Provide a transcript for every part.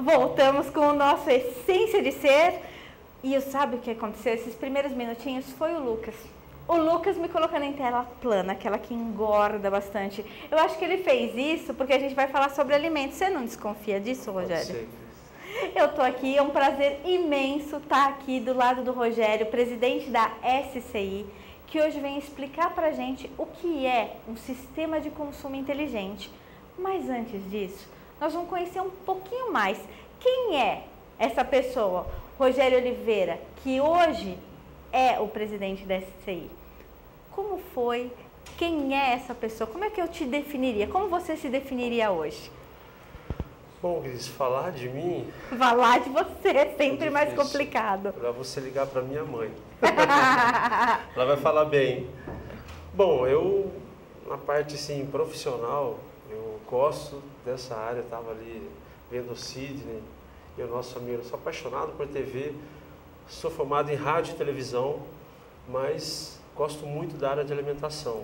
Voltamos com o nosso Essência de Ser. E sabe o que aconteceu? Esses primeiros minutinhos foi o Lucas. O Lucas me colocando em tela plana, aquela que engorda bastante. Eu acho que ele fez isso porque a gente vai falar sobre alimentos. Você não desconfia disso, Rogério? Eu tô aqui, é um prazer imenso estar aqui do lado do Rogério, presidente da SCI, que hoje vem explicar pra gente o que é um sistema de consumo inteligente. Mas antes disso, nós vamos conhecer um pouquinho mais quem é essa pessoa, Rogério Oliveira, que hoje é o presidente da SCI. Como foi? Quem é essa pessoa? Como é que eu te definiria? Como você se definiria hoje? Bom, Cris, falar de mim... Falar de você é sempre mais complicado. Para você ligar para minha mãe. Ela vai falar bem. Bom, eu, na parte assim, profissional, eu gosto dessa área. Eu estava ali vendo o Sidney e o nosso amigo. Eu sou apaixonado por TV, sou formado em rádio e televisão, mas gosto muito da área de alimentação.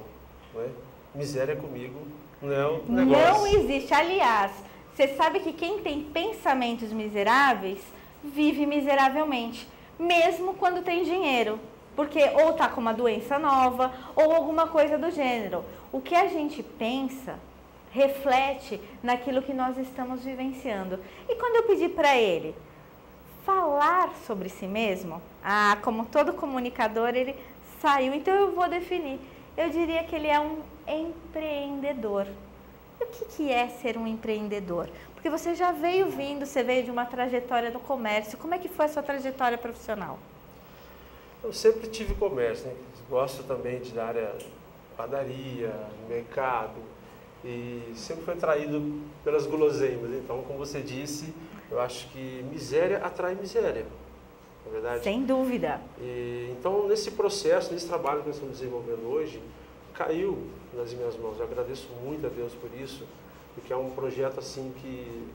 Não é? Miséria comigo não é um negócio. Não existe. Aliás, você sabe que quem tem pensamentos miseráveis vive miseravelmente, mesmo quando tem dinheiro, porque ou está com uma doença nova ou alguma coisa do gênero. O que a gente pensa reflete naquilo que nós estamos vivenciando. E quando eu pedi para ele falar sobre si mesmo, como todo comunicador, ele saiu, então eu vou definir. Eu diria que ele é um empreendedor. E o que é ser um empreendedor? Porque você já veio vindo, você veio de uma trajetória no comércio. Como é que foi a sua trajetória profissional? Eu sempre tive comércio, né? Gosto também de área padaria, mercado, e sempre fui atraído pelas guloseimas. Então, como você disse, eu acho que miséria atrai miséria, não é verdade? Sem dúvida. Então, nesse processo, nesse trabalho que nós estamos desenvolvendo hoje, caiu nas minhas mãos. Eu agradeço muito a Deus por isso, porque é um projeto assim que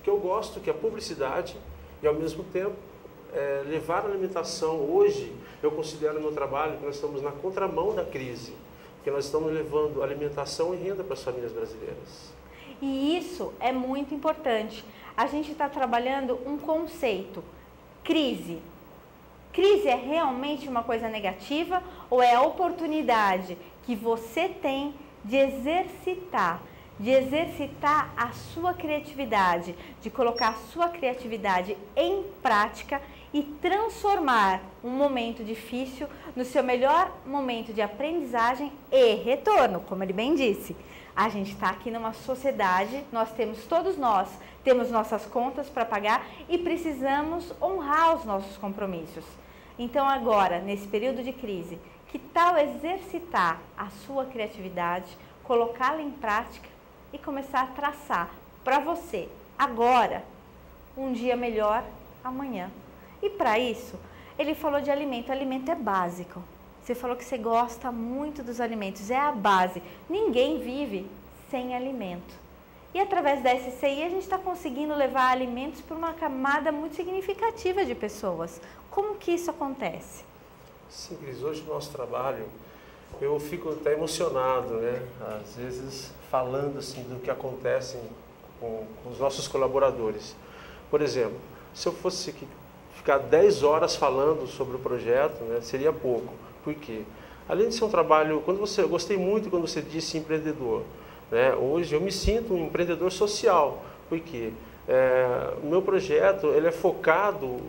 eu gosto, que é publicidade e ao mesmo tempo levar a alimentação. Hoje eu considero no meu trabalho que nós estamos na contramão da crise, que nós estamos levando alimentação e renda para as famílias brasileiras. E isso é muito importante. A gente está trabalhando um conceito, crise. Crise é realmente uma coisa negativa ou é a oportunidade que você tem de exercitar a sua criatividade, de colocar a sua criatividade em prática e transformar um momento difícil no seu melhor momento de aprendizagem e retorno, como ele bem disse. A gente está aqui numa sociedade, todos nós temos nossas contas para pagar e precisamos honrar os nossos compromissos. Então agora, nesse período de crise, que tal exercitar a sua criatividade, colocá-la em prática e começar a traçar para você, agora, um dia melhor amanhã. E para isso, ele falou de alimento. Alimento é básico. Você falou que você gosta muito dos alimentos, é a base. Ninguém vive sem alimento. E através da SCI a gente está conseguindo levar alimentos para uma camada muito significativa de pessoas. Como que isso acontece? Sim, Cris, hoje no nosso trabalho eu fico até emocionado, né? Às vezes falando assim do que acontece com os nossos colaboradores. Por exemplo, se eu fosse ficar 10 horas falando sobre o projeto, né, seria pouco. Por quê? Além de ser um trabalho, eu gostei muito quando você disse empreendedor. Né? Hoje eu me sinto um empreendedor social, porque o meu projeto ele é focado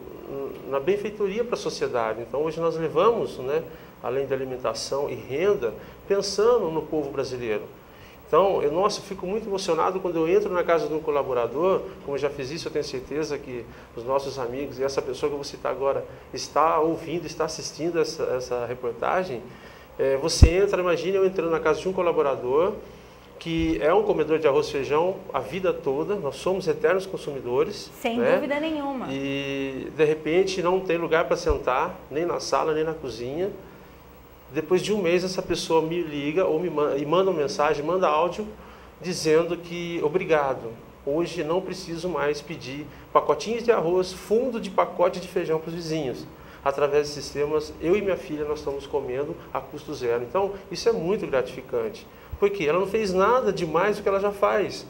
na benfeitoria para a sociedade. Então hoje nós levamos, né, além de alimentação e renda, pensando no povo brasileiro. Então, eu fico muito emocionado quando eu entro na casa de um colaborador, como eu já fiz isso, eu tenho certeza que os nossos amigos e essa pessoa que eu vou citar agora está ouvindo, está assistindo essa reportagem. Você entra, imagine eu entrando na casa de um colaborador que é um comedor de arroz e feijão a vida toda, nós somos eternos consumidores. Sem dúvida nenhuma. E, de repente, não tem lugar para sentar, nem na sala, nem na cozinha. Depois de um mês, essa pessoa me liga ou me manda uma mensagem, manda áudio, dizendo que obrigado, hoje não preciso mais pedir pacotinhos de arroz, fundo de pacote de feijão para os vizinhos. Através de sistemas, eu e minha filha, nós estamos comendo a custo zero. Então, isso é muito gratificante. Porque ela não fez nada demais do que ela já faz.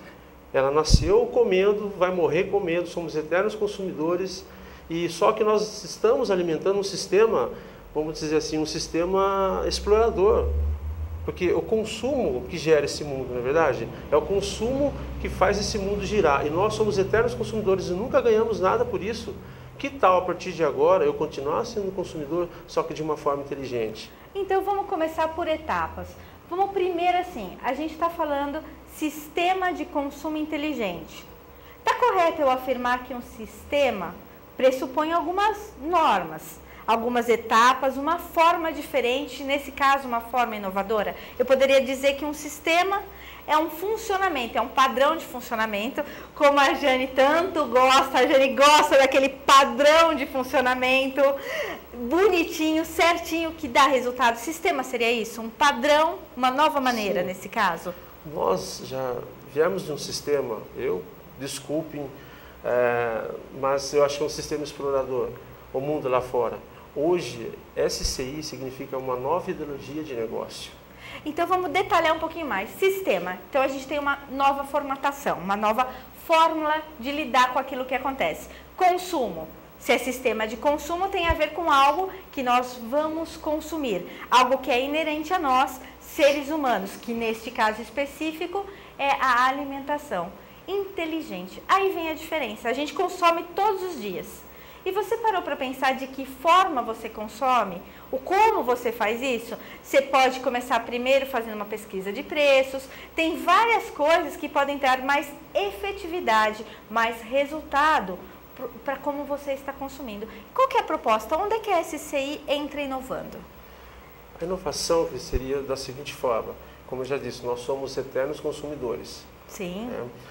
Ela nasceu comendo, vai morrer comendo, somos eternos consumidores e só que nós estamos alimentando um sistema, vamos dizer assim, um sistema explorador. Porque o consumo que gera esse mundo, não é verdade? É o consumo que faz esse mundo girar. E nós somos eternos consumidores e nunca ganhamos nada por isso. Que tal, a partir de agora, eu continuar sendo consumidor, só que de uma forma inteligente? Então vamos começar por etapas. Vamos primeiro assim, a gente está falando sistema de consumo inteligente. Está correto eu afirmar que um sistema pressupõe algumas normas, algumas etapas, uma forma diferente, nesse caso uma forma inovadora? Eu poderia dizer que um sistema é um funcionamento, é um padrão de funcionamento, como a Jane tanto gosta, a Jane gosta daquele padrão de funcionamento bonitinho, certinho, que dá resultado. Sistema seria isso? Um padrão, uma nova maneira. Sim. Nesse caso? Nós já viemos de um sistema, desculpem, mas eu acho que é um sistema explorador, o mundo lá fora. Hoje, SCI significa uma nova ideologia de negócio. Então vamos detalhar um pouquinho mais. Sistema. Então a gente tem uma nova formatação, uma nova fórmula de lidar com aquilo que acontece. Consumo. Se é sistema de consumo, tem a ver com algo que nós vamos consumir, algo que é inerente a nós, seres humanos, que neste caso específico é a alimentação. Inteligente. Aí vem a diferença. A gente consome todos os dias. E você parou para pensar de que forma você consome? O como você faz isso? Você pode começar primeiro fazendo uma pesquisa de preços. Tem várias coisas que podem dar mais efetividade, mais resultado para como você está consumindo. Qual que é a proposta? Onde é que a SCI entra inovando? A inovação seria da seguinte forma. Como eu já disse, nós somos eternos consumidores. Sim.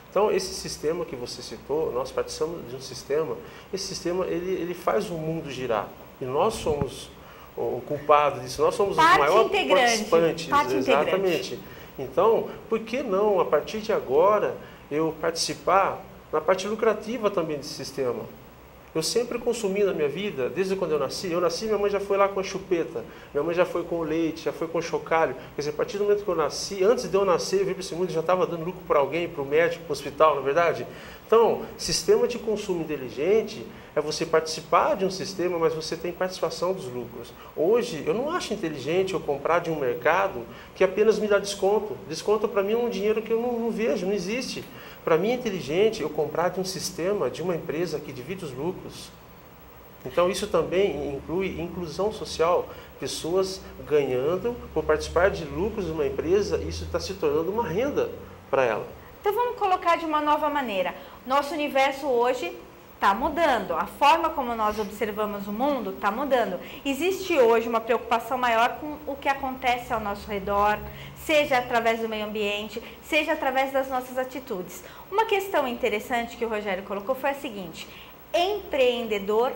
Então, esse sistema que você citou, nós participamos de um sistema, esse sistema ele faz o mundo girar. E nós somos o culpado disso, nós somos os maiores participantes. Exatamente. Então, por que não, a partir de agora, eu participar na parte lucrativa também desse sistema? Eu sempre consumi na minha vida, desde quando eu nasci, minha mãe já foi lá com a chupeta, minha mãe já foi com o leite, já foi com o chocalho. Quer dizer, a partir do momento que eu nasci, antes de eu nascer, eu vi para esse mundo, já estava dando lucro para alguém, para o médico, para o hospital, não é verdade? Então, sistema de consumo inteligente é você participar de um sistema, mas você tem participação dos lucros. Hoje, eu não acho inteligente eu comprar de um mercado que apenas me dá desconto. Desconto para mim é um dinheiro que eu não vejo, não existe. Para mim é inteligente eu comprar de um sistema, de uma empresa que divide os lucros. Então isso também inclui inclusão social, pessoas ganhando por participar de lucros de uma empresa, isso está se tornando uma renda para ela. Então vamos colocar de uma nova maneira. Nosso universo hoje está mudando, a forma como nós observamos o mundo está mudando. Existe hoje uma preocupação maior com o que acontece ao nosso redor, seja através do meio ambiente, seja através das nossas atitudes. Uma questão interessante que o Rogério colocou foi a seguinte: empreendedor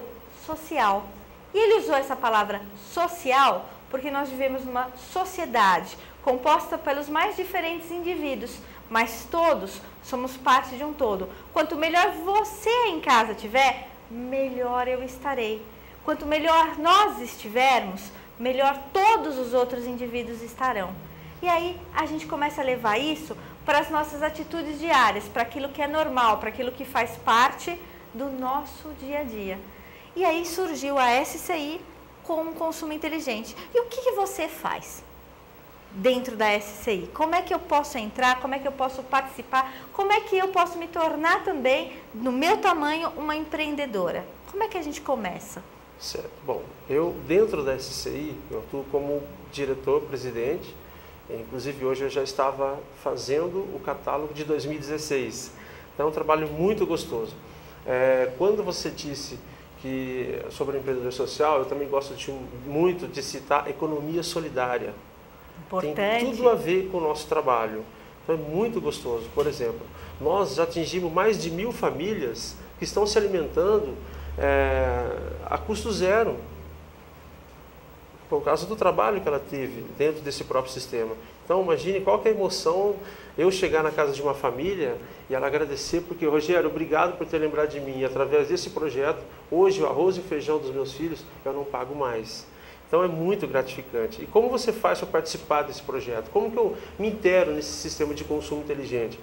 social. E ele usou essa palavra social porque nós vivemos numa sociedade composta pelos mais diferentes indivíduos, mas todos somos parte de um todo. Quanto melhor você em casa tiver, melhor eu estarei. Quanto melhor nós estivermos, melhor todos os outros indivíduos estarão. E aí a gente começa a levar isso para as nossas atitudes diárias, para aquilo que é normal, para aquilo que faz parte do nosso dia a dia. E aí surgiu a SCI com um consumo inteligente. E o que você faz dentro da SCI? Como é que eu posso entrar? Como é que eu posso participar? Como é que eu posso me tornar também, no meu tamanho, uma empreendedora? Como é que a gente começa? Certo. Bom, eu dentro da SCI, eu atuo como diretor-presidente. Inclusive hoje eu já estava fazendo o catálogo de 2016. Então é um trabalho muito gostoso. Quando você disse que sobre o empreendedor social, eu também gosto muito de citar economia solidária. Importante. Tem tudo a ver com o nosso trabalho. Então é muito gostoso. Por exemplo, nós já atingimos mais de 1000 famílias que estão se alimentando a custo zero, por causa do trabalho que ela teve dentro desse próprio sistema. Então imagine qual que é a emoção eu chegar na casa de uma família e ela agradecer, porque Rogério, obrigado por ter lembrado de mim. E através desse projeto, hoje o arroz e feijão dos meus filhos eu não pago mais. Então é muito gratificante. E como você faz para participar desse projeto? Como que eu me intero nesse sistema de consumo inteligente?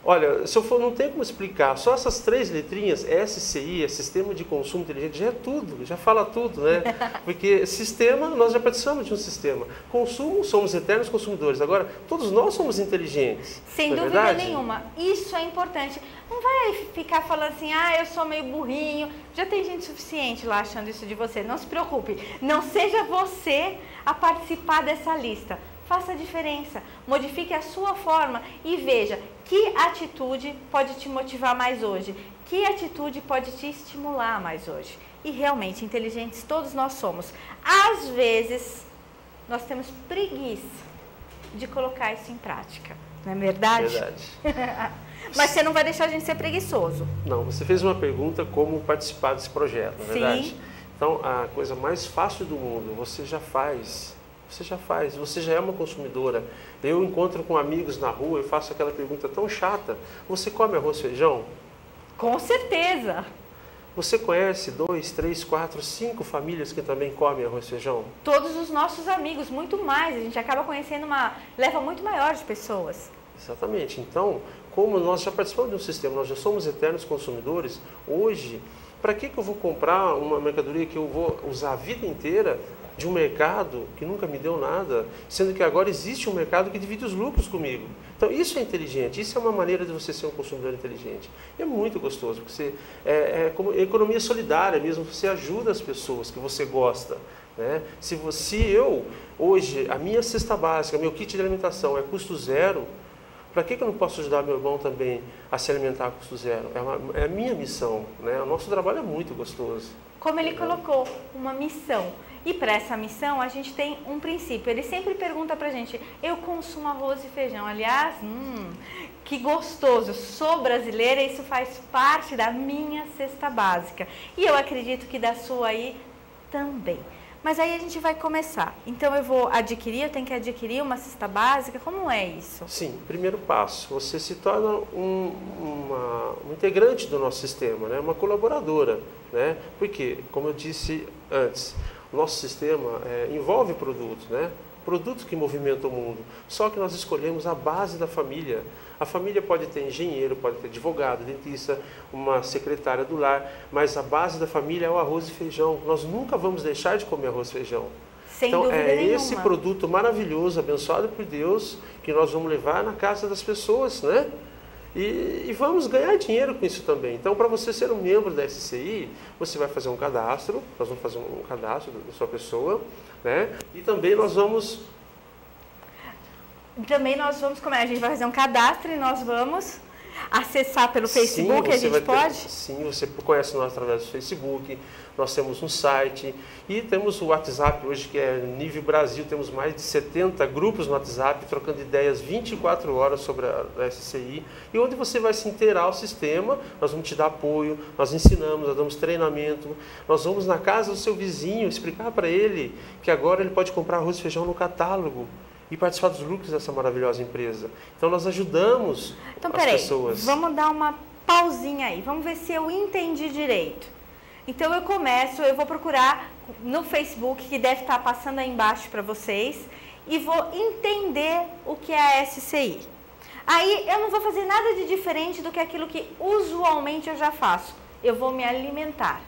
Olha, se eu for, não tem como explicar. Só essas 3 letrinhas, SCI, Sistema de Consumo Inteligente, já é tudo, já fala tudo, né? Porque sistema, nós já participamos de um sistema. Consumo, somos eternos consumidores. Agora, todos nós somos inteligentes. Sem dúvida nenhuma. Isso é importante. Não vai ficar falando assim, eu sou meio burrinho. Já tem gente suficiente lá achando isso de você. Não se preocupe. Não seja você a participar dessa lista. Faça a diferença, modifique a sua forma e veja que atitude pode te motivar mais hoje, que atitude pode te estimular mais hoje. E realmente, inteligentes todos nós somos. Às vezes, nós temos preguiça de colocar isso em prática, não é verdade? Verdade. Mas você não vai deixar a gente ser preguiçoso. Não, você fez uma pergunta como participar desse projeto, não é verdade? Então, a coisa mais fácil do mundo, você já faz. Você já é uma consumidora. Eu encontro com amigos na rua e faço aquela pergunta tão chata: você come arroz e feijão? Com certeza. Você conhece 2, 3, 4, 5 famílias que também comem arroz e feijão? Todos os nossos amigos, muito mais. A gente acaba conhecendo uma leva muito maior de pessoas. Exatamente. Então, como nós já participamos de um sistema, nós já somos eternos consumidores, hoje, para que eu vou comprar uma mercadoria que eu vou usar a vida inteira de um mercado que nunca me deu nada, sendo que agora existe um mercado que divide os lucros comigo? Então, isso é inteligente, isso é uma maneira de você ser um consumidor inteligente. E é muito gostoso, porque você, é como economia solidária mesmo, você ajuda as pessoas que você gosta. Né? Se eu, hoje, a minha cesta básica, meu kit de alimentação é custo zero, para que eu não posso ajudar meu irmão também a se alimentar a custo zero? É a minha missão, né? O nosso trabalho é muito gostoso. Como ele colocou, uma missão. E para essa missão, a gente tem um princípio. Ele sempre pergunta para a gente, eu consumo arroz e feijão. Aliás, que gostoso. Sou brasileira e isso faz parte da minha cesta básica. E eu acredito que da sua aí também. Mas aí a gente vai começar. Então eu tenho que adquirir uma cesta básica? Como é isso? Sim, primeiro passo, você se torna um integrante do nosso sistema, né? Uma colaboradora. Né? Porque, como eu disse antes, o nosso sistema envolve produtos, né? Produtos que movimentam o mundo. Só que nós escolhemos a base da família. A família pode ter engenheiro, pode ter advogado, dentista, uma secretária do lar, mas a base da família é o arroz e feijão. Nós nunca vamos deixar de comer arroz e feijão. Sem dúvida nenhuma. Esse produto maravilhoso, abençoado por Deus, que nós vamos levar na casa das pessoas, né? E vamos ganhar dinheiro com isso também. Então, para você ser um membro da SCI, você vai fazer um cadastro, nós vamos fazer um cadastro da sua pessoa, né? E também nós vamos... a gente vai fazer um cadastro e nós vamos acessar pelo Facebook, a gente pode? Sim, você conhece nós através do Facebook, nós temos um site e temos o WhatsApp hoje, que é nível Brasil, temos mais de 70 grupos no WhatsApp, trocando ideias 24 horas sobre a SCI, e onde você vai se inteirar ao sistema, nós vamos te dar apoio, nós ensinamos, nós damos treinamento, nós vamos na casa do seu vizinho explicar para ele que agora ele pode comprar arroz e feijão no catálogo e participar dos lucros dessa maravilhosa empresa. Então nós ajudamos as pessoas. Vamos dar uma pausinha aí, vamos ver se eu entendi direito. Então eu vou procurar no Facebook, que deve estar passando aí embaixo para vocês, e vou entender o que é a SCI. Aí eu não vou fazer nada de diferente do que aquilo que usualmente eu já faço. Eu vou me alimentar.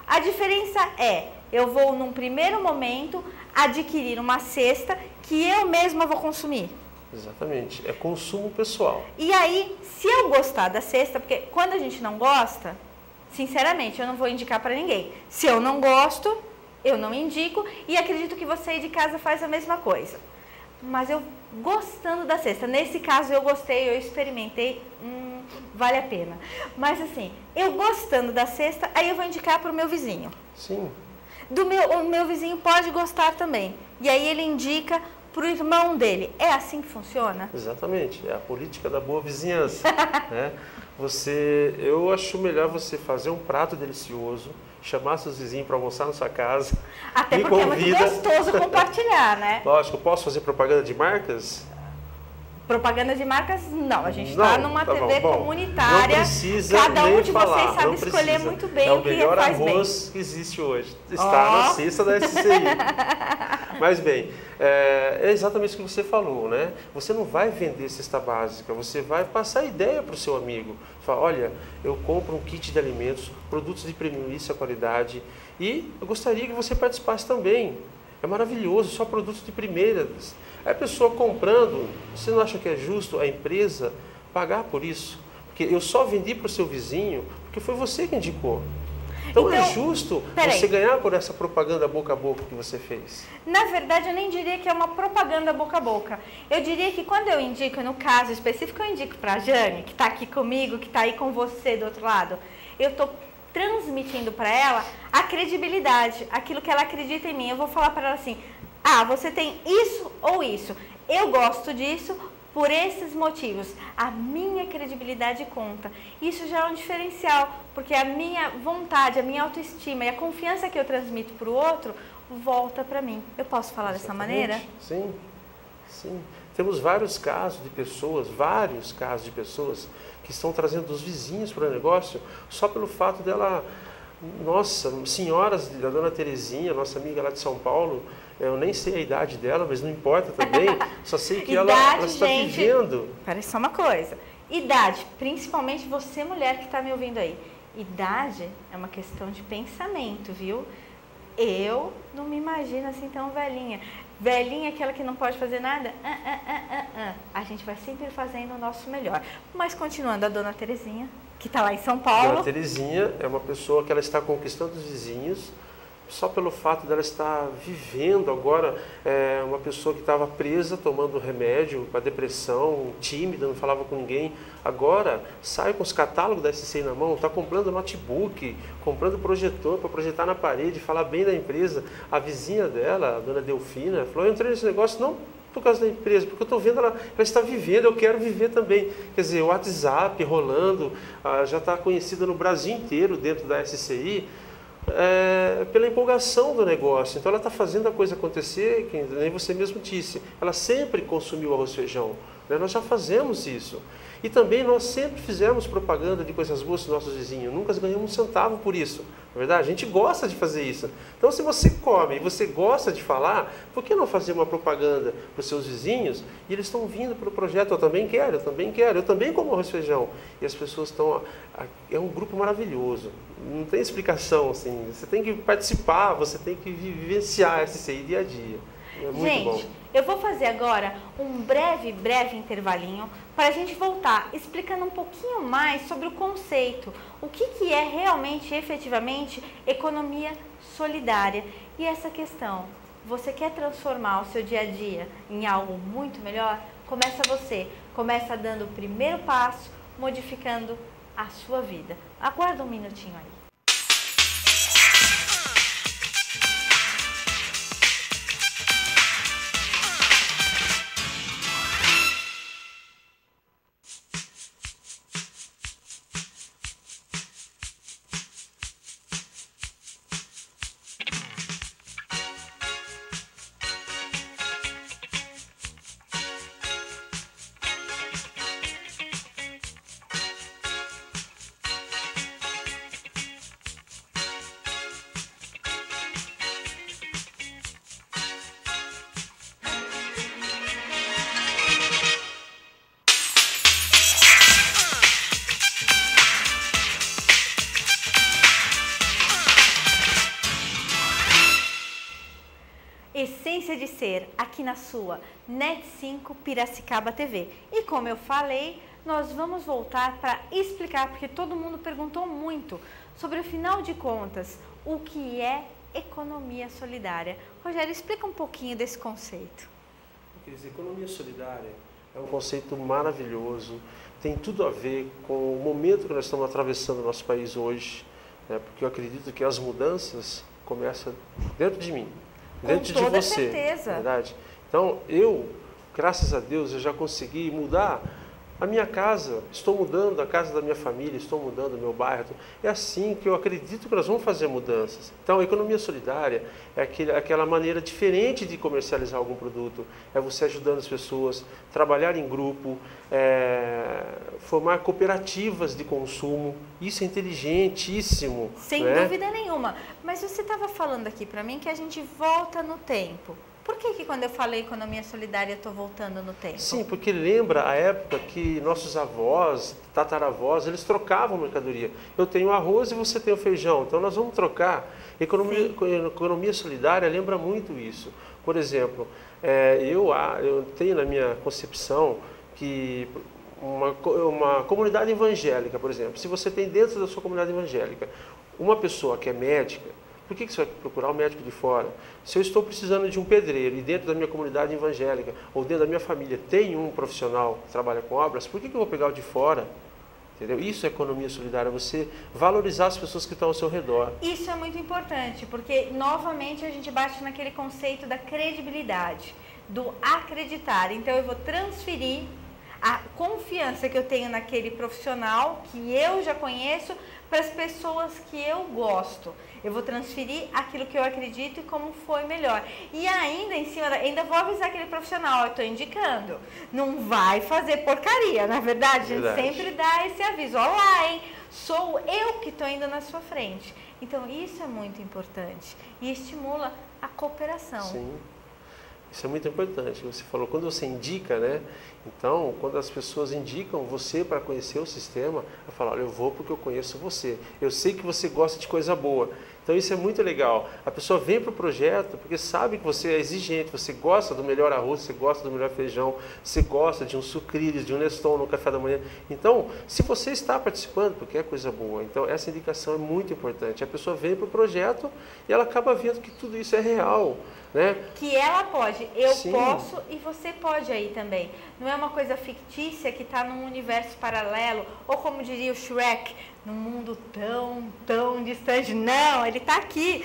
A diferença é, eu vou num primeiro momento adquirir uma cesta que eu mesma vou consumir. Exatamente, é consumo pessoal. E aí, se eu gostar da cesta, porque quando a gente não gosta, sinceramente, eu não vou indicar para ninguém. Se eu não gosto, eu não indico, e acredito que você aí de casa faz a mesma coisa. Mas eu gostando da cesta, nesse caso eu gostei, eu experimentei, vale a pena. Mas assim, eu gostando da cesta, aí eu vou indicar para o meu vizinho. Sim. O meu vizinho pode gostar também. E aí ele indica para o irmão dele. É assim que funciona? Exatamente, é a política da boa vizinhança. Né? Eu acho melhor você fazer um prato delicioso, chamar seus vizinhos para almoçar na sua casa. Até porque é muito gostoso compartilhar, né? Lógico, posso fazer propaganda de marcas? Propaganda de marcas, não. A gente está numa TV comunitária. Não precisa cada um nem de falar, vocês sabe escolher muito bem o que faz bem. É o melhor arroz que existe hoje. Está na cesta da SCI. Mas bem, é exatamente o que você falou, né? Você não vai vender cesta básica, você vai passar a ideia para o seu amigo. Fala, olha, eu compro um kit de alimentos, produtos de primeiríssima qualidade e eu gostaria que você participasse também. É maravilhoso, só produtos de primeira. A pessoa comprando, você não acha que é justo a empresa pagar por isso? Porque eu só vendi para o seu vizinho porque foi você que indicou. Então é justo você ganhar por essa propaganda boca a boca que você fez? Na verdade, eu nem diria que é uma propaganda boca a boca. Eu diria que quando eu indico, no caso específico, eu indico para a Jane, que está aqui comigo, que está aí com você do outro lado, eu estou transmitindo para ela a credibilidade, aquilo que ela acredita em mim. Eu vou falar para ela assim, você tem isso ou isso. Eu gosto disso por esses motivos. A minha credibilidade conta. Isso já é um diferencial, porque a minha vontade, a minha autoestima e a confiança que eu transmito para o outro volta para mim. Eu posso falar dessa maneira? Sim, sim. Temos vários casos de pessoas que estão trazendo os vizinhos para o negócio só pelo fato dela... Nossa, senhoras da dona Terezinha, nossa amiga lá de São Paulo, eu nem sei a idade dela, mas não importa também, só sei que ela está vivendo. Parece só uma coisa, idade, principalmente você mulher que está me ouvindo aí, idade é uma questão de pensamento, viu? Eu não me imagino assim tão velhinha. Velhinha é aquela que não pode fazer nada? A gente vai sempre fazendo o nosso melhor. Mas continuando, a dona Terezinha, que está lá em São Paulo. Dona Terezinha é uma pessoa que ela está conquistando os vizinhos só pelo fato dela estar vivendo agora, uma pessoa que estava presa, tomando remédio para depressão, tímida, não falava com ninguém. Agora sai com os catálogos da SCI na mão, está comprando notebook, comprando projetor para projetar na parede, falar bem da empresa. A vizinha dela, a dona Delfina, falou, eu entrei nesse negócio não por causa da empresa, porque eu estou vendo ela está vivendo, eu quero viver também. Quer dizer, o WhatsApp rolando, já está conhecida no Brasil inteiro dentro da SCI, pela empolgação do negócio. Então ela está fazendo a coisa acontecer, que nem você mesmo disse, ela sempre consumiu arroz e feijão, né? Nós já fazemos isso. E também nós sempre fizemos propaganda de coisas boas para os nossos vizinhos, nunca ganhamos um centavo por isso. Na verdade, a gente gosta de fazer isso. Então, se você come e você gosta de falar, por que não fazer uma propaganda para os seus vizinhos? E eles estão vindo para o projeto, eu também quero, eu também como arroz e feijão. E as pessoas estão... É um grupo maravilhoso, não tem explicação, assim. Você tem que participar, você tem que vivenciar esse dia a dia. É muito bom. Eu vou fazer agora um breve intervalinho para a gente voltar explicando um pouquinho mais sobre o conceito, o que é realmente, efetivamente, economia solidária. E essa questão, você quer transformar o seu dia a dia em algo muito melhor? Começa você, começa dando o primeiro passo, modificando a sua vida. Aguarda um minutinho aí. Essência de Ser, aqui na sua Net5 Piracicaba TV. E como eu falei, nós vamos voltar para explicar, porque todo mundo perguntou muito sobre, afinal de contas, o que é economia solidária. Rogério, explica um pouquinho desse conceito. Economia solidária é um conceito maravilhoso, tem tudo a ver com o momento que nós estamos atravessando no nosso país hoje, né? Porque eu acredito que as mudanças começam dentro de mim. Dentro de você, certeza. Verdade? Então, eu, graças a Deus, eu já consegui mudar a minha casa, estou mudando a casa da minha família, estou mudando o meu bairro. É assim que eu acredito que nós vamos fazer mudanças. Então, a economia solidária é aquela maneira diferente de comercializar algum produto. É você ajudando as pessoas, trabalhar em grupo, formar cooperativas de consumo. Isso é inteligentíssimo. Sem dúvida nenhuma. Mas você estava falando aqui para mim que a gente volta no tempo. Por que quando eu falei economia solidária eu estou voltando no tempo? Sim, porque lembra a época que nossos avós, tataravós, eles trocavam mercadoria. Eu tenho arroz e você tem o feijão, então nós vamos trocar. Economia solidária lembra muito isso. Por exemplo, eu tenho na minha concepção que uma comunidade evangélica, por exemplo, se você tem dentro da sua comunidade evangélica uma pessoa que é médica, por que você vai procurar um médico de fora? Se eu estou precisando de um pedreiro e dentro da minha comunidade evangélica ou dentro da minha família tem um profissional que trabalha com obras, por que eu vou pegar o de fora? Entendeu? Isso é economia solidária, você valorizar as pessoas que estão ao seu redor. Isso é muito importante, porque novamente a gente bate naquele conceito da credibilidade, do acreditar. Então eu vou transferir a confiança que eu tenho naquele profissional que eu já conheço para as pessoas que eu gosto. Eu vou transferir aquilo que eu acredito e como foi melhor. E ainda em cima, ainda vou avisar aquele profissional, eu estou indicando. Não vai fazer porcaria, na verdade, a gente sempre dá esse aviso. Olha lá, hein? Sou eu que estou indo na sua frente. Então isso é muito importante e estimula a cooperação. Sim. Isso é muito importante. Você falou, quando você indica, né? Então, quando as pessoas indicam você para conhecer o sistema, eu falo, olha, eu vou porque eu conheço você. Eu sei que você gosta de coisa boa. Então, isso é muito legal. A pessoa vem para o projeto porque sabe que você é exigente, você gosta do melhor arroz, você gosta do melhor feijão, você gosta de um sucrilhos, de um Neston no café da manhã. Então, se você está participando, porque é coisa boa, então essa indicação é muito importante. A pessoa vem para o projeto e ela acaba vendo que tudo isso é real, né? Que ela pode, eu Sim. posso e você pode aí também. Não é uma coisa fictícia que está num universo paralelo, ou como diria o Shrek, num mundo tão distante. Não, ele está aqui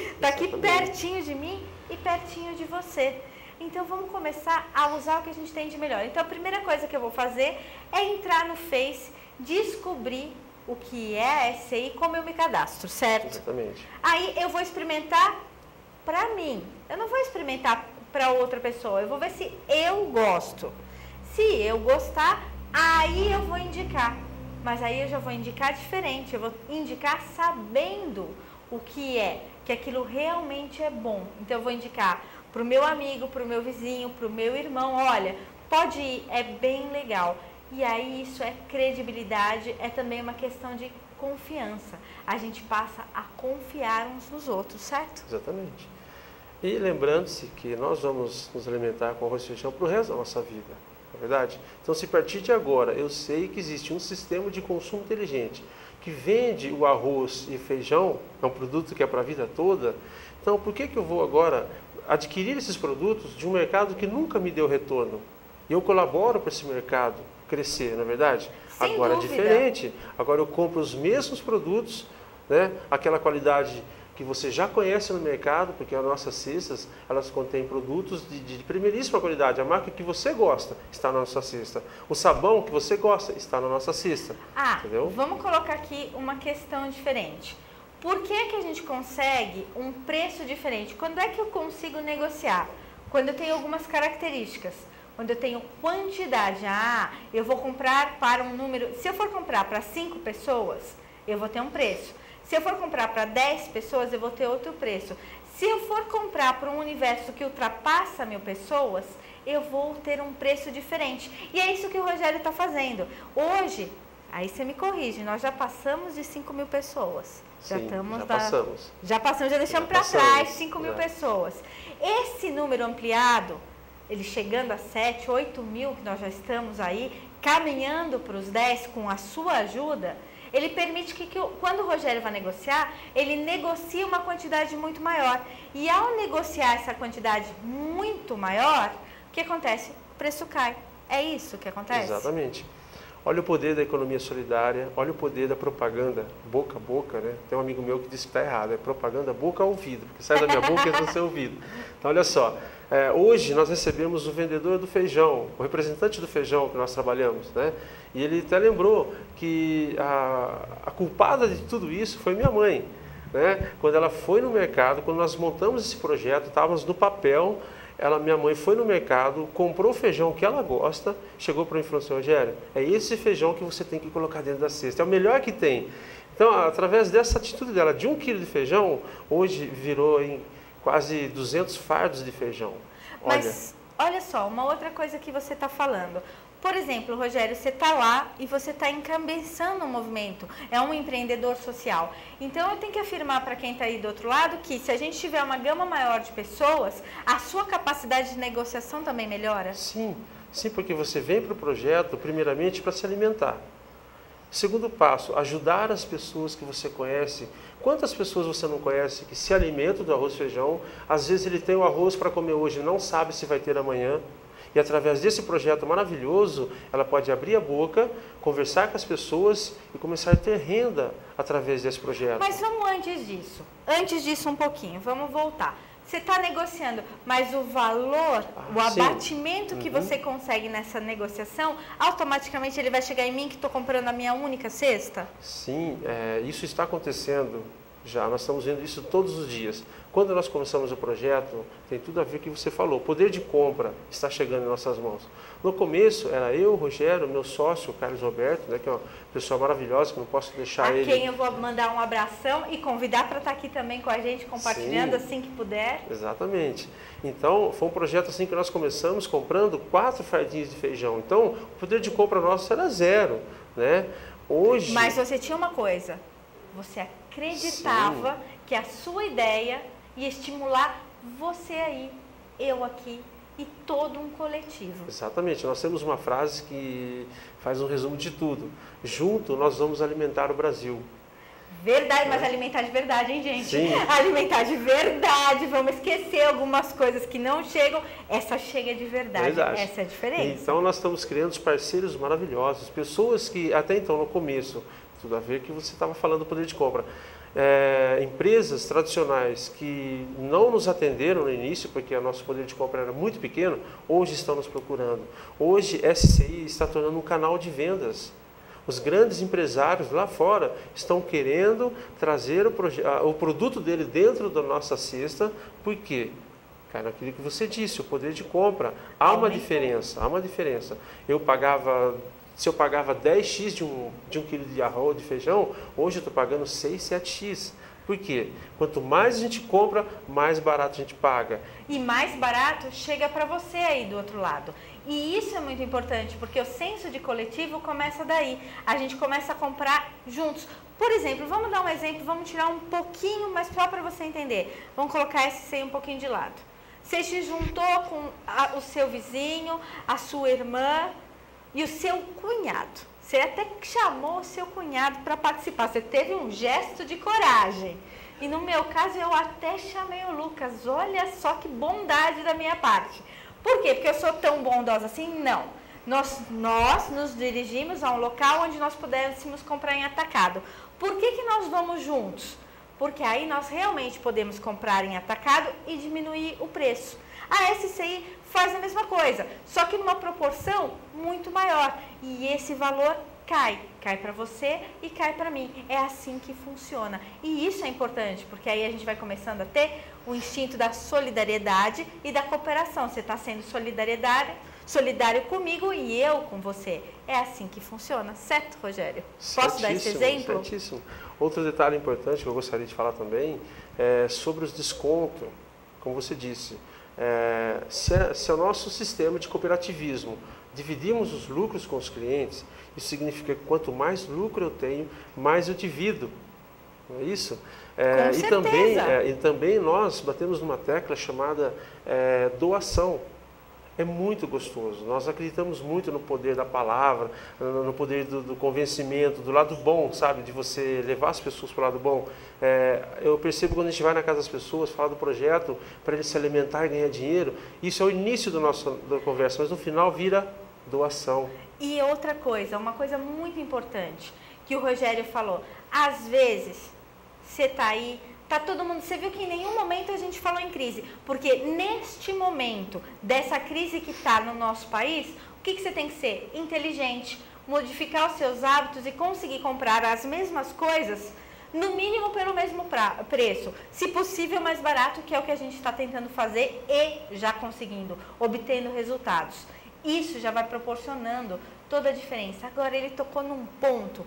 pertinho de mim e pertinho de você. Então vamos começar a usar o que a gente tem de melhor. Então a primeira coisa que eu vou fazer é entrar no Face, descobrir o que é a SCI, como eu me cadastro, certo? Exatamente. Aí eu vou experimentar para mim. Eu não vou experimentar para outra pessoa. Eu vou ver se eu gosto. Se eu gostar, aí eu vou indicar. Mas aí eu já vou indicar diferente. Eu vou indicar sabendo o que é, que aquilo realmente é bom. Então eu vou indicar para o meu amigo, para o meu vizinho, para o meu irmão. Olha, pode ir, é bem legal. E aí isso é credibilidade, é também uma questão de confiança. A gente passa a confiar uns nos outros, certo? Exatamente. E lembrando-se que nós vamos nos alimentar com arroz e feijão para o resto da nossa vida, não é verdade? Então, se a partir de agora eu sei que existe um sistema de consumo inteligente que vende o arroz e feijão, é um produto que é para a vida toda, então por que eu vou agora adquirir esses produtos de um mercado que nunca me deu retorno? E eu colaboro para esse mercado crescer, não é verdade? Sem agora dúvida. É diferente, agora eu compro os mesmos produtos, né? Aquela qualidade que você já conhece no mercado, porque as nossas cestas, elas contêm produtos de primeiríssima qualidade. A marca que você gosta está na nossa cesta. O sabão que você gosta está na nossa cesta. Entendeu? Vamos colocar aqui uma questão diferente. Por que a gente consegue um preço diferente? Quando é que eu consigo negociar? Quando eu tenho algumas características. Quando eu tenho quantidade. Eu vou comprar para um número... Se eu for comprar para 5 pessoas, eu vou ter um preço. Se eu for comprar para 10 pessoas, eu vou ter outro preço. Se eu for comprar para um universo que ultrapassa 1000 pessoas, eu vou ter um preço diferente. E é isso que o Rogério está fazendo. Hoje, aí você me corrige, nós já passamos de 5.000 pessoas. Sim, passamos. Já deixamos para trás 5.000 pessoas. Esse número ampliado, ele chegando a 7, 8 mil, que nós já estamos aí, caminhando para os 10 com a sua ajuda... Ele permite que quando o Rogério vai negociar, ele negocie uma quantidade muito maior. E ao negociar essa quantidade muito maior, o que acontece? O preço cai. É isso que acontece? Exatamente. Olha o poder da economia solidária, olha o poder da propaganda boca a boca, né? Tem um amigo meu que disse que está errado, é propaganda boca a ouvido, porque sai da minha boca e entra no seu ouvido. Então, olha só, hoje nós recebemos o vendedor do feijão, o representante do feijão que nós trabalhamos, né? E ele até lembrou que a culpada de tudo isso foi minha mãe, né? Quando ela foi no mercado, quando nós montamos esse projeto, estávamos no papel, minha mãe foi no mercado, comprou o feijão que ela gosta, chegou para mim e falou assim, Rogério, é esse feijão que você tem que colocar dentro da cesta, é o melhor que tem. Então, através dessa atitude dela, de 1 quilo de feijão, hoje virou em quase 200 fardos de feijão. Mas olha só, uma outra coisa que você está falando. Por exemplo, Rogério, você está lá e você está encabeçando um movimento, é um empreendedor social. Então, eu tenho que afirmar para quem está aí do outro lado que se a gente tiver uma gama maior de pessoas, a sua capacidade de negociação também melhora? Sim, sim, porque você vem para o projeto primeiramente para se alimentar. Segundo passo, ajudar as pessoas que você conhece. Quantas pessoas você não conhece que se alimentam do arroz e feijão? Às vezes ele tem o arroz para comer hoje, não sabe se vai ter amanhã. E através desse projeto maravilhoso, ela pode abrir a boca, conversar com as pessoas e começar a ter renda através desse projeto. Mas vamos antes disso um pouquinho, vamos voltar. Você está negociando, mas o valor, o abatimento que você consegue nessa negociação, automaticamente ele vai chegar em mim que estou comprando a minha única cesta? Sim, isso está acontecendo já, nós estamos vendo isso todos os dias. Quando nós começamos o projeto, tem tudo a ver com o que você falou, o poder de compra está chegando em nossas mãos. No começo, era eu, o Rogério, meu sócio, o Carlos Roberto, né, que é uma pessoa maravilhosa, que não posso deixar ele... A quem eu vou mandar um abração e convidar para estar aqui também com a gente, compartilhando assim que puder. Exatamente. Então, foi um projeto assim que nós começamos comprando 4 fardinhos de feijão. Então, o poder de compra nosso era 0, né? Hoje... Mas você tinha uma coisa, você acreditava que a sua ideia ia estimular você aí, eu aqui e todo um coletivo. Exatamente. Nós temos uma frase que faz um resumo de tudo. Junto nós vamos alimentar o Brasil. Verdade, mas alimentar de verdade, hein, gente? Sim. Alimentar de verdade. Vamos esquecer algumas coisas que não chegam. Essa chega de verdade. Essa é a diferença. Então nós estamos criando parceiros maravilhosos, pessoas que até então no começo, tudo a ver que você estava falando do poder de compra. Empresas tradicionais que não nos atenderam no início, porque o nosso poder de compra era muito pequeno, hoje estão nos procurando. Hoje, SCI está tornando um canal de vendas. Os grandes empresários lá fora estão querendo trazer o produto dele dentro da nossa cesta, por quê? Cara, aquilo que você disse, o poder de compra. Há uma diferença, há uma diferença. Se eu pagava 10x de um quilo de arroz, de feijão, hoje eu estou pagando 6, 7x. Por quê? Quanto mais a gente compra, mais barato a gente paga. E mais barato chega para você aí do outro lado. E isso é muito importante, porque o senso de coletivo começa daí. A gente começa a comprar juntos. Por exemplo, vamos dar um exemplo, vamos tirar um pouquinho, mas só para você entender. Vamos colocar esse seio um pouquinho de lado. Você se juntou com o seu vizinho, a sua irmã e o seu cunhado. Você até chamou o seu cunhado para participar. Você teve um gesto de coragem. E no meu caso, eu até chamei o Lucas. Olha só que bondade da minha parte. Por quê? Porque eu sou tão bondosa assim? Não. Nós nos dirigimos a um local onde nós pudéssemos comprar em atacado. Por que nós vamos juntos? Porque aí nós realmente podemos comprar em atacado e diminuir o preço. A SCI faz a mesma coisa, só que numa proporção muito maior. E esse valor cai para você e cai para mim. É assim que funciona. E isso é importante, porque aí a gente vai começando a ter o instinto da solidariedade e da cooperação. Você está sendo solidário comigo e eu com você. É assim que funciona, certo, Rogério? Posso dar esse exemplo? Certíssimo. Outro detalhe importante que eu gostaria de falar também é sobre os descontos, como você disse. Se é o nosso sistema de cooperativismo, dividimos os lucros com os clientes, isso significa que quanto mais lucro eu tenho, mais eu divido. Não é isso? Com certeza. E também nós batemos numa tecla chamada doação. É muito gostoso. Nós acreditamos muito no poder da palavra, no poder do convencimento, do lado bom, sabe? De você levar as pessoas para o lado bom. Eu percebo quando a gente vai na casa das pessoas, fala do projeto, para eles se alimentar e ganhar dinheiro, isso é o início da conversa, mas no final vira doação. E outra coisa, uma coisa muito importante, que o Rogério falou. Às vezes, você está aí, tá todo mundo, você viu que em nenhum momento a gente falou em crise, porque neste momento dessa crise que está no nosso país, o que você tem que ser? Inteligente, modificar os seus hábitos e conseguir comprar as mesmas coisas, no mínimo pelo mesmo preço, se possível mais barato, que é o que a gente está tentando fazer e já conseguindo, obtendo resultados. Isso já vai proporcionando toda a diferença. Agora ele tocou num ponto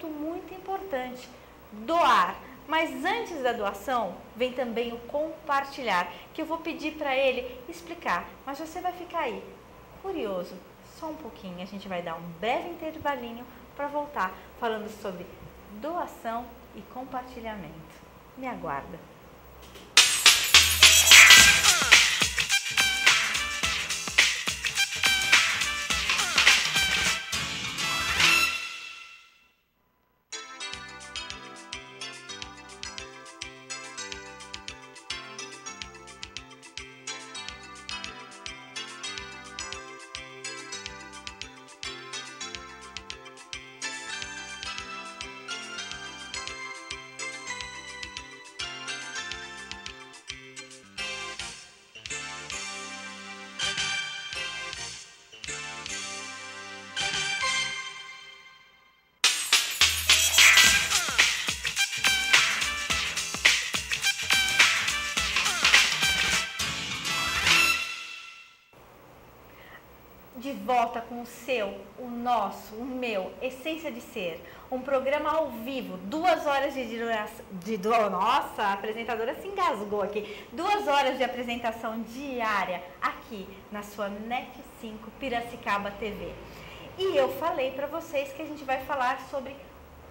muito importante, doar. Mas antes da doação, vem também o compartilhar, que eu vou pedir para ele explicar. Mas você vai ficar aí, curioso, só um pouquinho. A gente vai dar um breve intervalinho para voltar falando sobre doação e compartilhamento. Me aguarda. De volta com o seu, o nosso, o meu, Essência de Ser. Um programa ao vivo, 2 horas de duração. Nossa, a apresentadora se engasgou aqui. 2 horas de apresentação diária aqui na sua NET5 Piracicaba TV. E eu falei para vocês que a gente vai falar sobre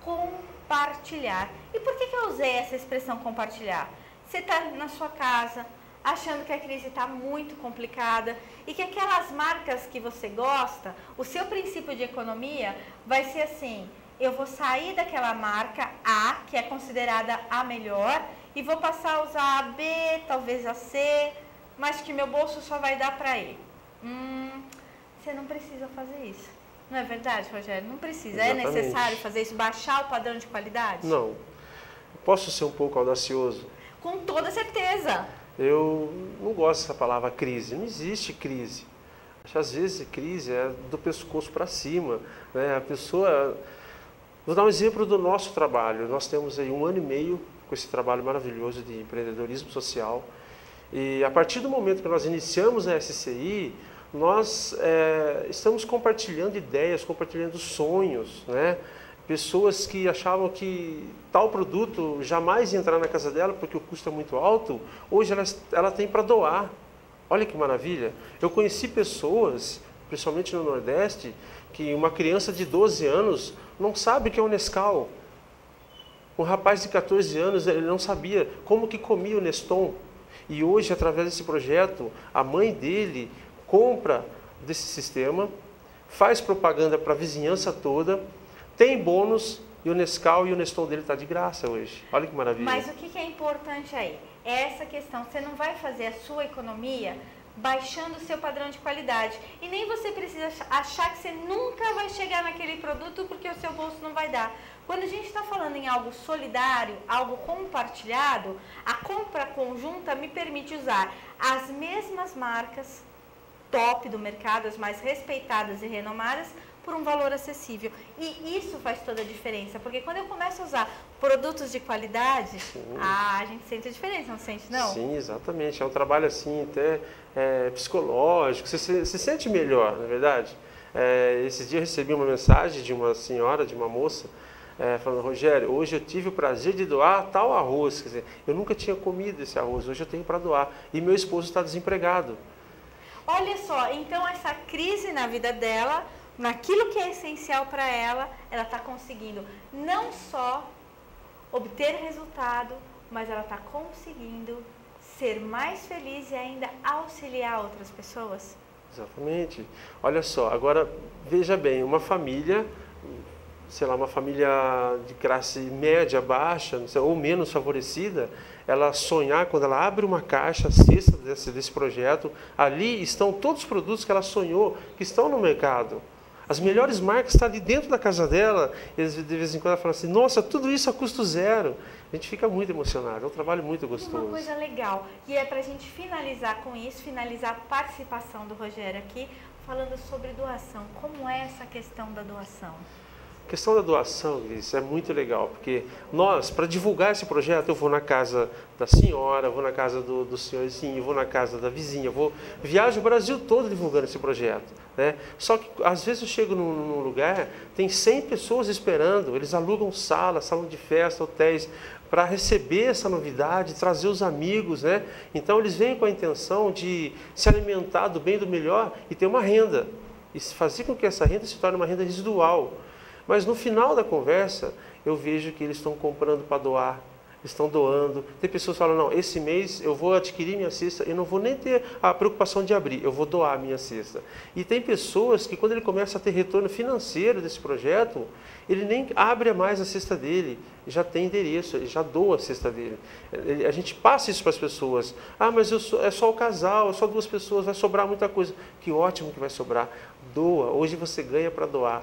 compartilhar. E por que eu usei essa expressão compartilhar? Você está na sua casa, achando que a crise está muito complicada e que aquelas marcas que você gosta, o seu princípio de economia vai ser assim: eu vou sair daquela marca A, que é considerada a melhor, e vou passar a usar a B, talvez a C, mas que meu bolso só vai dar para E. Você não precisa fazer isso. Não é verdade, Rogério? Não precisa. Exatamente. É necessário fazer isso, baixar o padrão de qualidade? Não. Posso ser um pouco audacioso? Com toda certeza. Eu não gosto dessa palavra crise. Não existe crise. Acho que às vezes crise é do pescoço para cima, né? A pessoa... Vou dar um exemplo do nosso trabalho. Nós temos aí 1 ano e meio com esse trabalho maravilhoso de empreendedorismo social. E a partir do momento que nós iniciamos a SCI, nós estamos compartilhando ideias, compartilhando sonhos, né? Pessoas que achavam que tal produto jamais ia entrar na casa dela porque o custo é muito alto, hoje ela tem para doar. Olha que maravilha! Eu conheci pessoas, principalmente no Nordeste, que uma criança de 12 anos não sabe o que é o Nescau. Um rapaz de 14 anos, ele não sabia como que comia o Neston. E hoje, através desse projeto, a mãe dele compra desse sistema, faz propaganda para a vizinhança toda, tem bônus e o Nescau e o Neston dele está de graça hoje. Olha que maravilha. Mas o que é importante aí? É essa questão. Você não vai fazer a sua economia baixando o seu padrão de qualidade. E nem você precisa achar que você nunca vai chegar naquele produto porque o seu bolso não vai dar. Quando a gente está falando em algo solidário, algo compartilhado, a compra conjunta me permite usar as mesmas marcas top do mercado, as mais respeitadas e renomadas, por um valor acessível. E isso faz toda a diferença, porque quando eu começo a usar produtos de qualidade, a gente sente a diferença, não sente, não? Sim, exatamente. É um trabalho assim, até psicológico, você se sente melhor, na verdade. Esses dias eu recebi uma mensagem de uma senhora, de uma moça, falando: Rogério, hoje eu tive o prazer de doar tal arroz. Quer dizer, eu nunca tinha comido esse arroz, hoje eu tenho para doar. E meu esposo está desempregado. Olha só, então essa crise na vida dela, naquilo que é essencial para ela, ela está conseguindo não só obter resultado, mas ela está conseguindo ser mais feliz e ainda auxiliar outras pessoas. Exatamente. Olha só, agora veja bem, uma família, sei lá, uma família de classe média, baixa, ou menos favorecida, ela sonhar, quando ela abre uma caixa cesta desse projeto, ali estão todos os produtos que ela sonhou, que estão no mercado. As melhores marcas estão ali dentro da casa dela, e de vez em quando ela fala assim: nossa, tudo isso a custo zero. A gente fica muito emocionado, é um trabalho muito gostoso. Uma coisa legal, e é para a gente finalizar com isso, finalizar a participação do Rogério aqui, falando sobre doação. Como é essa questão da doação? A questão da doação, Cris, é muito legal, porque nós, para divulgar esse projeto, eu vou na casa da senhora, vou na casa do senhorzinho, vou na casa da vizinha, viajo o Brasil todo divulgando esse projeto, né? Só que às vezes eu chego num lugar, tem 100 pessoas esperando, eles alugam sala, salão de festa, hotéis, para receber essa novidade, trazer os amigos, né? Então eles vêm com a intenção de se alimentar do bem e do melhor e ter uma renda, e fazer com que essa renda se torne uma renda residual. Mas no final da conversa, eu vejo que eles estão comprando para doar, estão doando. Tem pessoas que falam, não, esse mês eu vou adquirir minha cesta e não vou nem ter a preocupação de abrir, eu vou doar a minha cesta. E tem pessoas que quando ele começa a ter retorno financeiro desse projeto, ele nem abre mais a cesta dele, já tem endereço, ele já doa a cesta dele. A gente passa isso para as pessoas. Ah, mas é só o casal, é só 2 pessoas, vai sobrar muita coisa. Que ótimo que vai sobrar. Doa, hoje você ganha para doar.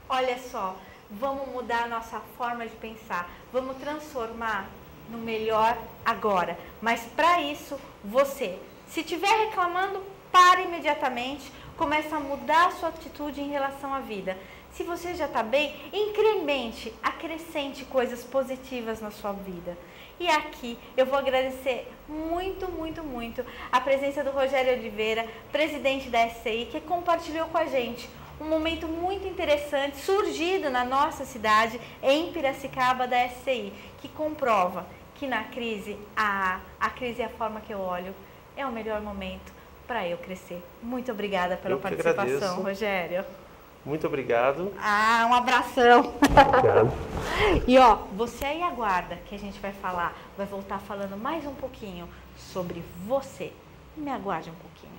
Olha só, vamos mudar a nossa forma de pensar, vamos transformar no melhor agora. Mas para isso, você, se estiver reclamando, para imediatamente, começa a mudar a sua atitude em relação à vida. Se você já está bem, incremente, acrescente coisas positivas na sua vida. E aqui eu vou agradecer muito, muito, muito a presença do Rogério Oliveira, presidente da SCI, que compartilhou com a gente um momento muito interessante, surgido na nossa cidade, em Piracicaba, da SCI, que comprova que na crise, a crise é a forma que eu olho, é o melhor momento para eu crescer. Muito obrigada pela participação, Rogério. Muito obrigado. Um abração. Obrigado. E ó, você aí aguarda que a gente vai voltar falando mais um pouquinho sobre você. Me aguarde um pouquinho.